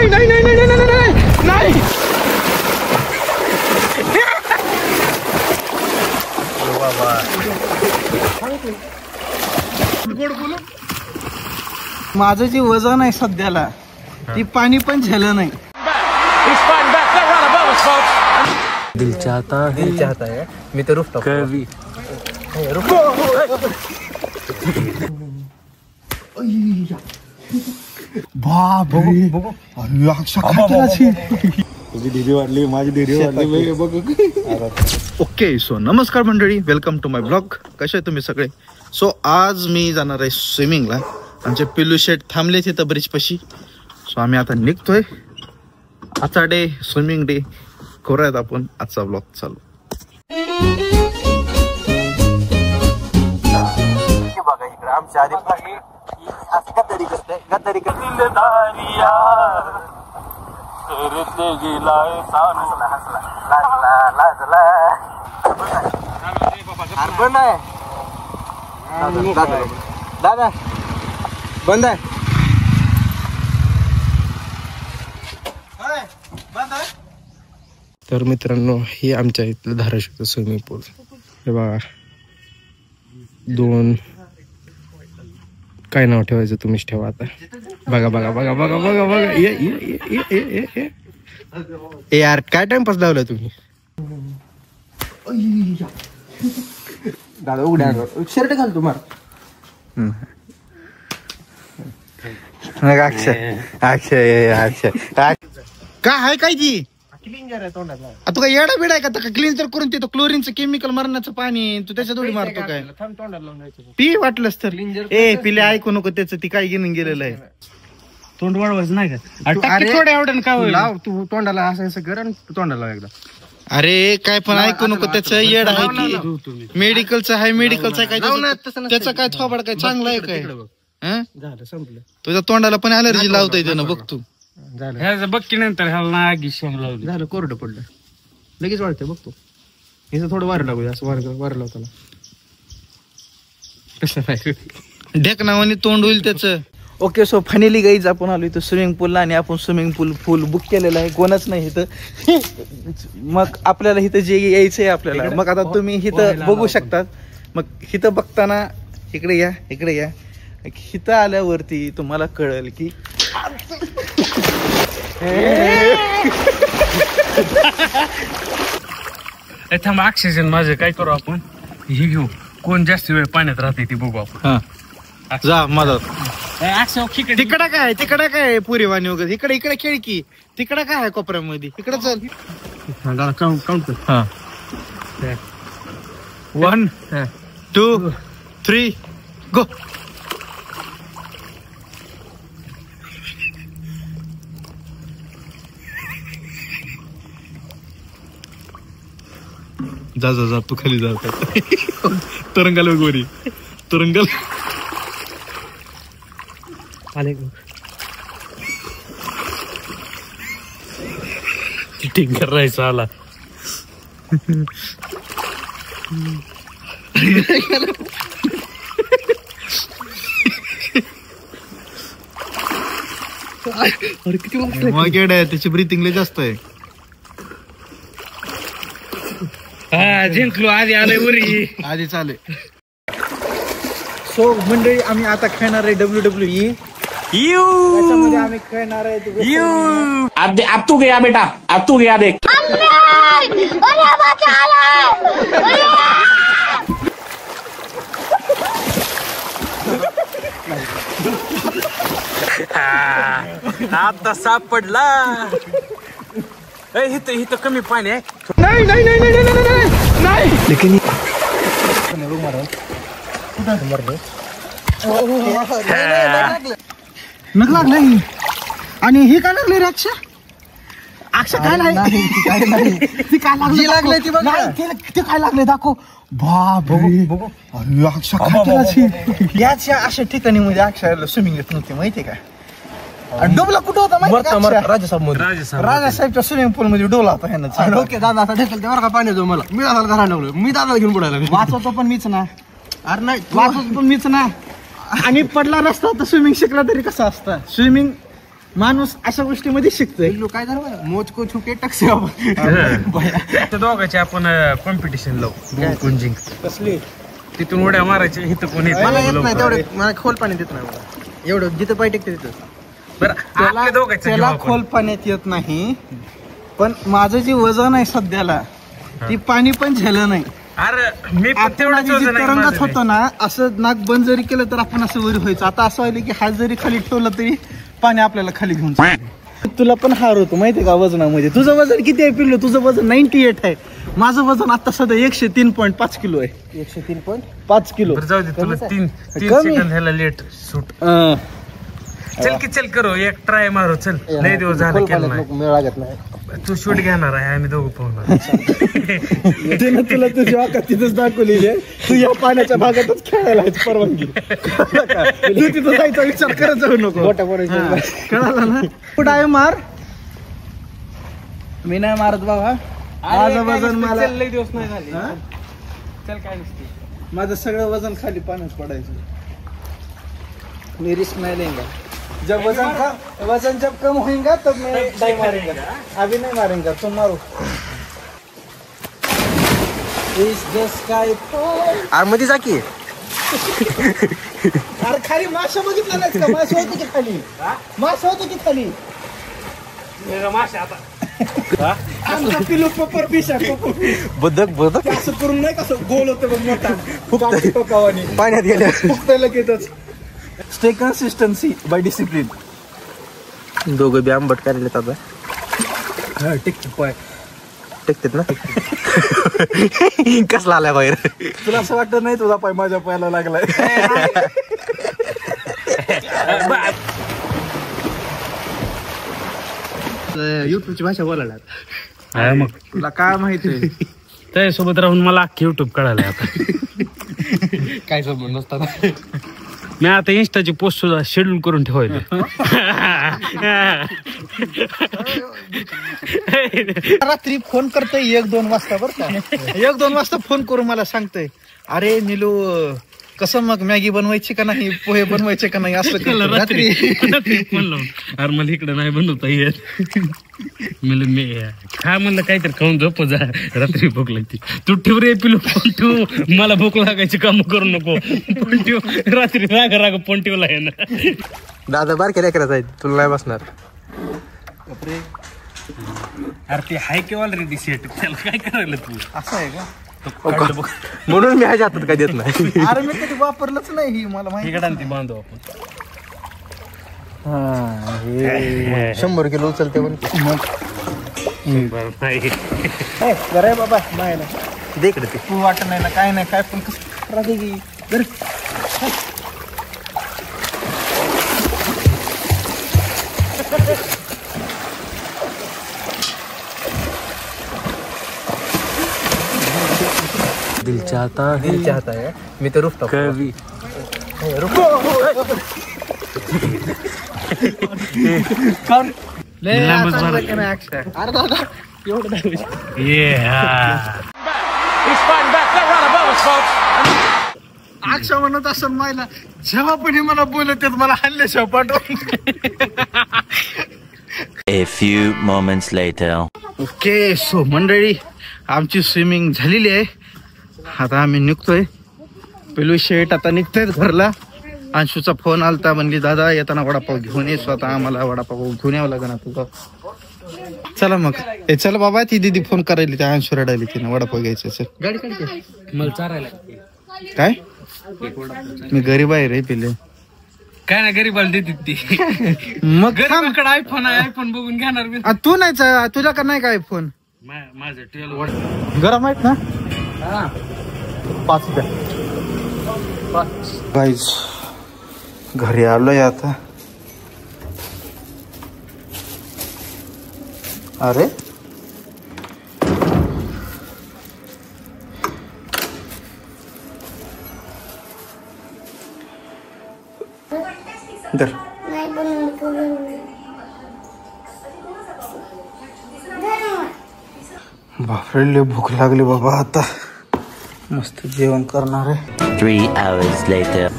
नाही नाही नाही नाही नाही नाही. माझं जे वजन आहे सध्याला ती पाणी पण झालं नाही. दिल चाहता है मी तर रुफटॉप कवी तुझी डिरी वाढली, माझी डिरी वाढली बघ. ओके, सो नमस्कार मंडळी, वेलकम टू माय ब्लॉग. कसे आहे तुम्ही सगळे? सो आज मी जाणार आहे स्विमिंगला. आमचे पिल्लू शेट थांबले तिथं ब्रिज पाशी. सो आम्ही आता निघतोय. आजचा डे स्विमिंग डे करूयात आपण. आजचा ब्लॉग चालू. बघा इकडे आमच्या आधी गद्दारी करते गद्दारी करते. दादा बंद आहे. तर मित्रांनो, हे आमच्या इथलं धाराशिवचं स्विमिंग पूल. हे बघा, दोन काय नाव ठेवायचं तुम्हीच ठेवा आता. बघा बघा बघा बघा बघा बघा. ए यार, काय टाइमपास लावलाय तुम्ही? दादा उड्या शर्ट घाल तुम्हाला. अक्षय अक्षय अक्षय काय आहे काय ती? क्लिंजर आहे तोंडाला. तू काय येडा बिडा आहे का? क्लीन्सर करून तिथं क्लोरीनचं केमिकल मरण्याचं पाणी तू त्याच्या थोडी मारतो काय? तोंडाला लावून जायचं. पी वाटलंच तर. ए पिले ऐकू नको त्याचं, ती काय घेऊन गेलेलं आहे. तोंड वाढवायचं नाही का? लाव तू तोंडाला असं कर आणि तोंडाला एकदा. अरे काय पण ऐकू नको, त्याचं येड आहे की मेडिकलचं आहे. मेडिकलचं काय त्याचं काय थोबाड काय चांगलं आहे काय? झालं संपलं. तुझ्या तोंडाला पण अलर्जी लावता येते ना, बघ तू. झालं बघ की नंतर झालं कोरडं पडलं लगेच वाढतंय बघ तू. हे थोडं वारं लागू असं वारं लावताना कसं नाही ढेकणावानी तोंड होईल त्याचं. ओके, सो फायनली गाईज आपण आलो इथं स्विमिंग पूलला. आणि आपण स्विमिंग पूल बुक केलेलं आहे. कोणच नाही इथं. मग आपल्याला इथं जे यायचंय आपल्याला, मग आता तुम्ही इथं बघू शकतात. मग इथं बघताना इकडे या, इकडे या. इथं आल्यावरती तुम्हाला कळेल की थांब, ऑक्सिजन माझं काय करू आपण? हे घेऊ. कोण जास्त वेळ पाण्यात राहते ते बघू आपण. जा मदत. तिकडं काय, तिकडं काय पुरीवाणी वगैरे. इकडे इकडे खेळ की. तिकडं काय आहे कोपऱ्यामध्ये? इकडे चल. काउंट. 1 2 3 गो. जा जा जा, तू खाली जा. तरंगाला गोरी तरंगल आले. चिटिंग करायचं आला. अरे किती मग त्याची ब्रीथिंग लय जास्त आहे. जिंकलो. आधी आलंय वरी, आधी चाले. सो मंडळी, आम्ही आता खेळणार आहे WWE. त्याच्यामध्ये आम्ही खेळणार आहे अब तू गया बेटा, अब तू गया देख. आता सापडला. इथं कमी पाणी आहे. नाही नाही नाही नाही नाही नाही नाही. नग लागलं. आणि हे काय लागले रे? अक्षा काय नाही. ती काय लागले? ते काय लागले दाखव. बाप अरे अक्षा याच्या अशा ठिकाणी म्हणजे अक्षराला स्विमिंग येत नव्हती, माहितीये का? डोबला कुठं होता माहिती? राजासाहेबच्या स्विमिंग पूल मध्ये डोला होता ह्यानं. ओके दादा, आता ढकल तेव्हा का पाणी जो मला. मी दादाला घरा लावलं. मी दादाला घेऊन पडायला. वाचवतो पण मीच ना. अरे नाही, वाचवतो पण मीच ना. आणि पडला रस्ता तर स्विमिंग शिकला तरी कसं असतं? स्विमिंग माणूस अशा गोष्टीमध्ये शिकतोय. काय झालं मोज को छुके टक्से त्या दोघांची आपण कॉम्पिटिशन लावू कोण जिंक कसली तिथून उड्या मारायची इथं कोणी तेवढे मला खोल पाणी देत नाही मला. एवढं जिथं पाय टेकते तिथं त्याला खोल पाण्यात येत नाही. पण माझं जे वजन आहे सध्याला ती पाणी पण झालं नाही. अरे मी तरंगात होतो ना असं नाक बंद जरी केलं तर आपण असं वरी व्हायचं. आता असं व्हायलं की हात जरी खाली ठेवला तरी पाणी आपल्याला खाली घेऊन तुला पण हार होतो माहितीये का वजनामध्ये. तुझं वजन किती आहे पिल्लू? तुझं वजन 98 आहे. माझं वजन आता सध्या 103.5 किलो आहे. 103.5 किलो. जाऊ दे तुला 3 सेकंद ह्याला लेट सूट. चल की चल करू एक ट्राय मारू. चल लय दिवस झाले केलं नाही. तू शूट घेणार आहे आम्ही दोघं पाहणार. तिने तुला तुझी वाका तिथंच दाखवलेली आहे. तू या पाण्याच्या भागातच खेळायला परवानगी. तू तिथं जायचा विचार करत जाऊ नको. कळाला ना? कुठं आहे मार? मी नाही मारत बाबा. माझं वजन मला लय दिवस नाही झाले. चल काय नसते. माझं सगळं वजन खाली पाण्यात पडायचं. मी रिस्क नहीं लेंगे. जब वजन जब कम होगा तब मैं नहीं मारूंगा. अभी नहीं मारूंगा. तुम मारो. Is the sky अरे मध्ये जा की. अरे खाली माशा बघितला नाहीस का? माशा होती की खाली? माशा होती की खाली? माशा आता पिलो पेपर पिशा बदक असं करून नाही कसं गोल होतं बघ मोठा टोकावानी पाण्यात गेल्या फुकतंय लगेचच. Stay consistency by discipline. दोघं बी आंबट करायला आता टेकतात ना. कसला आलाय बाहेर? तुला असं वाटत नाही तुझा पाय माझ्या पायाला लागलाय? युट्यूबची भाषा बोलायला मग तुला काय माहिती त्यासोबत राहून मला अख्खी युट्यूब कळालंय आता. काय संबंध नसतात. मी आता इन्स्टाची पोस्ट सुद्धा शेड्यूल करून ठेवायला. रात्री फोन करतोय 1-2 वाजता बरं का. 1-2 वाजता फोन करून मला सांगतोय अरे नीलू कसं मग मॅगी बनवायची का नाही, पोहे बनवायचे का नाही असं रात्री फोन लावून. अरे मला इकडे नाही बनवता येत. मी खा म्हणलं काहीतरी खाऊन झोप जा. रात्री भूक लागते. तू ठेव रे पिलू फोन ठेव. मला भूक लागायची काम करू नको. फोन ठेव. रात्री राग फोन ठेवला आहे ना. दादा बारक्या लेकराच आहे तुला नाही बसणार. अरे ते हाय की ऑलरेडी सेट. त्याला काय करायला तू? असं आहे का? म्हणून मी ह्याच्या हातात काय देत नाही. अरे मी कधी वापरलंच नाही ही मला माहिती. इकडे बांधू आपण. 100 किलो उचलते पण. बरं बाबा नाही ना दे इकडे ते. तू वाटत नाही ना काय नाही काय पण कसं राहते की बरं. दिल चाहता है मी तर रुफतो कवी अरे दादा एवढं अक्षा म्हणत असं मायला जेव्हा पण हे मला बोलत मला हल्ल्याशिवाय पाठवून. A few moments later. Okay so मंडळी आमची स्विमिंग झालेली आहे. आता आम्ही निघतोय. पिलू शेट आता निघतोय घरला. अंशूचा फोन आलता म्हणली दादा येताना वडापाव घेऊन ये. स्वतः आम्हाला वडापाव घेऊन यावं लागेल तुझा. चला मग चला बाबा. ती दीदी फोन करायली त्या अंशू रडायली तिने वडापाव घ्यायचं. चल गाडी काढते मला चारायला. काय मी गरीब आहे रे पिले. काय नाही गरीबाला देते ती. मग गरीबाकडे आयफोन आहे. आयफोन बघून घेणार मी. तू नाही तुझ्याकडे नाही काय फोन? माझं 12 गरम आहेत ना. 5 द्या. गाईज घरी आलोय आता. अरे दर बापरे लय भूक लागली बाबा. आता मस्त जेवण करणार आहे. 3 hours later.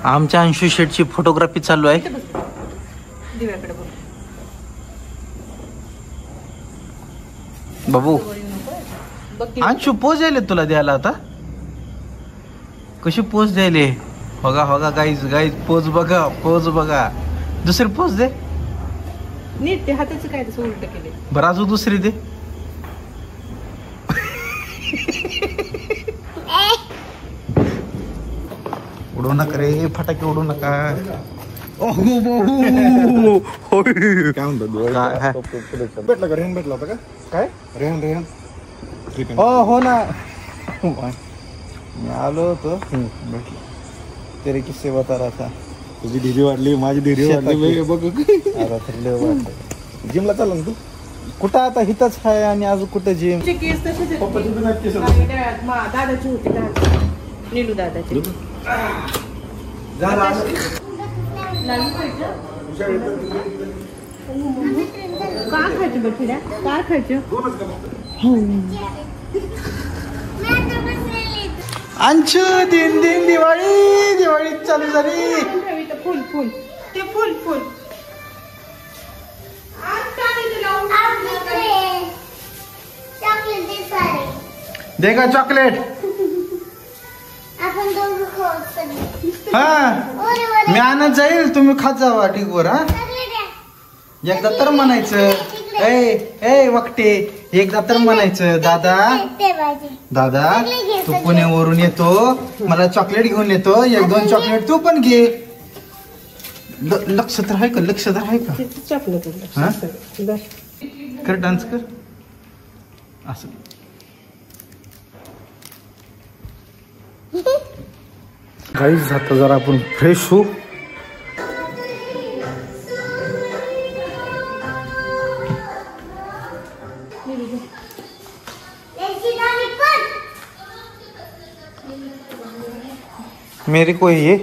आमच्या अंशू शेटची फोटोग्राफी चालू आहे. दिव्याकडे बघ. बाबू बघ की. अंशू पोज द्यायले तुला द्यायला आता. कशी पोज द्यायले बघा बघा गाईज गाईज पोज बघा दुसरी पोज दे. नीट ते हाताचं काय तसं उलट केले. बरं अजून दुसरी दे. उडू नका रे फटाके उडू नका. भेटला का रेहन भेटला होता का काय रेहन हो ना मी आलो होतो भेटलो. तेरे किस्से बता रहा था. तुझी ढिरी वाढली माझी ढिरी वाढली बघ. जिमला चालला ना तू. कुठं आता हिथंच आहे आणि अजून कुठं जिम. केस तसेच दादाची होती नीलू दादाची. का खायचं बघिरा काय खायचं. अंशू दिन दिन दिवाळी चालू झाली. फुल फुल ते फुल फुल. दे का चॉकलेट. हा मी आणत जाईल तुम्ही खात जावा ठीकवर. हा एकदा तर म्हणायचं ए वक्ते एकदा तर म्हणायचं दादा तू पुण्यावरून येतो मला चॉकलेट घेऊन येतो. 1-2 चॉकलेट तू पण घे. लक्ष तर आहे का चॉकलेट कर डान्स कर असं. गाईज आता जरा आपण फ्रेश होऊ. मेरे को ये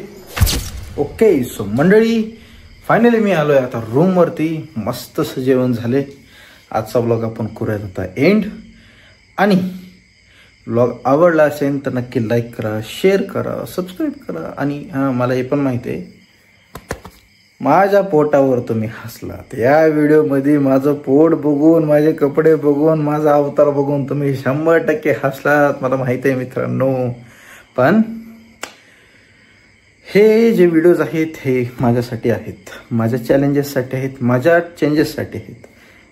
ओके. सो मंडळी फायनली मी आलोय आता रूम वरती. मस्त जेवण झाले. आजचा ब्लॉग आपण करूयात आता एंड. आणि ब्लॉग आवडला असेल तर नक्की लाईक करा, शेअर करा, सबस्क्राईब करा. आणि हां मला हे पण माहिती आहे माझ्या पोटावर तुम्ही हसलात. या व्हिडिओमध्ये माझं पोट बघून माझे कपडे बघून माझा अवतार बघून तुम्ही 100% हसलात मला माहिती आहे मित्रांनो. पण हे जे व्हिडिओज आहेत हे माझ्यासाठी आहेत, माझ्या चॅलेंजेससाठी आहेत, माझ्या चेंजेससाठी आहेत.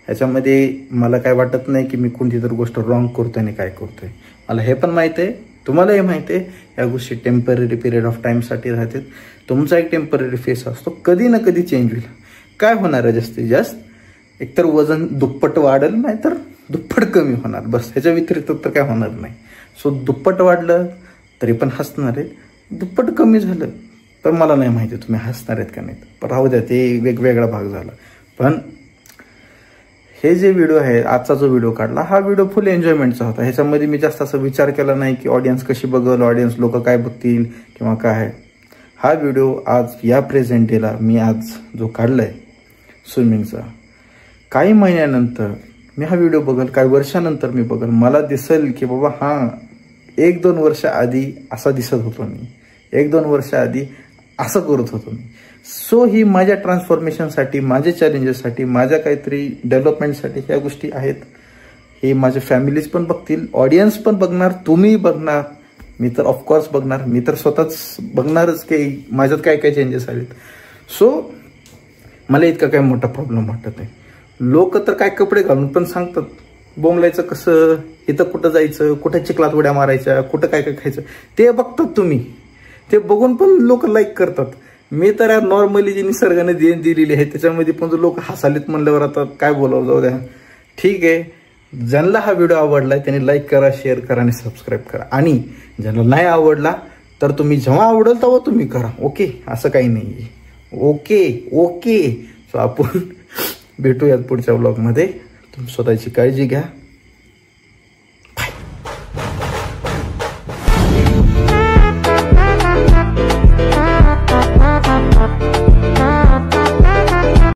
ह्याच्यामध्ये मला काय वाटत नाही की मी कोणती तर गोष्ट रॉंग करतोय आणि काय करतोय. मला हे पण माहिती आहे तुम्हालाही माहिती आहे या गोष्टी टेम्पररी पिरियड ऑफ टाईमसाठी राहतात. तुमचा एक टेम्पररी फेस असतो. कधी ना कधी चेंज होईल. काय होणार आहे जास्तीत जास्त एकतर वजन दुप्पट वाढेल नाही तर दुप्पट कमी होणार. बस ह्याच्या व्यतिरिक्त तर काय होणार नाही. सो दुप्पट वाढलं तरी पण हसणार आहे. दुप्पट कमी झालं तर मला नाही माहिती तुम्ही हसणार आहेत का नाही. पण राहू द्या ते वेगवेगळा भाग झाला. पण हे जे व्हिडिओ आहे आजचा जो व्हिडिओ काढला हा व्हिडिओ फुल एन्जॉयमेंटचा होता. ह्याच्यामध्ये मी जास्त असं विचार केला नाही की ऑडियन्स कशी बघल, ऑडियन्स लोक काय बघतील किंवा काय. हा व्हिडिओ आज या प्रेझेंट डेला मी आज जो काढलाय स्विमिंगचा काही महिन्यानंतर मी हा व्हिडिओ बघल, काही वर्षानंतर मी बघल. मला दिसेल की बाबा हां 1-2 वर्ष आधी असा दिसत होतो मी, 1-2 वर्ष आधी असं करत होतो मी. सो ही माझ्या ट्रान्सफॉर्मेशनसाठी, माझ्या चॅलेंजेससाठी, माझ्या काहीतरी डेव्हलपमेंटसाठी ह्या गोष्टी आहेत. हे माझे फॅमिलीज पण बघतील, ऑडियन्स पण बघणार, तुम्ही बघणार, मी तर ऑफकोर्स बघणार, मी तर स्वतःच बघणारच की माझ्यात काय काय चेंजेस आलेत. सो मला इतका काय मोठा प्रॉब्लेम वाटत नाही. लोक तर काय कपडे घालून पण सांगतात बोंबलायचं कसं, इथं कुठं जायचं, कुठं चिखलात उड्या मारायच्या, कुठं काय काय खायचं ते बघतात तुम्ही. ते बघून पण लोक लाईक करतात. मी तर यार नॉर्मली जी निसर्गाने देण दिलेली आहे त्याच्यामध्ये पण जर लोक हसालेत म्हणल्यावर आता काय बोलावं, जाऊ द्या. ठीक आहे, ज्यांना हा व्हिडिओ आवडलाय त्यांनी लाईक करा, शेअर करा आणि सबस्क्राईब करा. आणि ज्यांना नाही आवडला तर तुम्ही जेव्हा आवडेल तेव्हा तुम्ही करा. ओके, असं काही नाही. ओके. सो आपण भेटूयात पुढच्या ब्लॉगमध्ये. तुम्ही स्वतःची काळजी घ्या.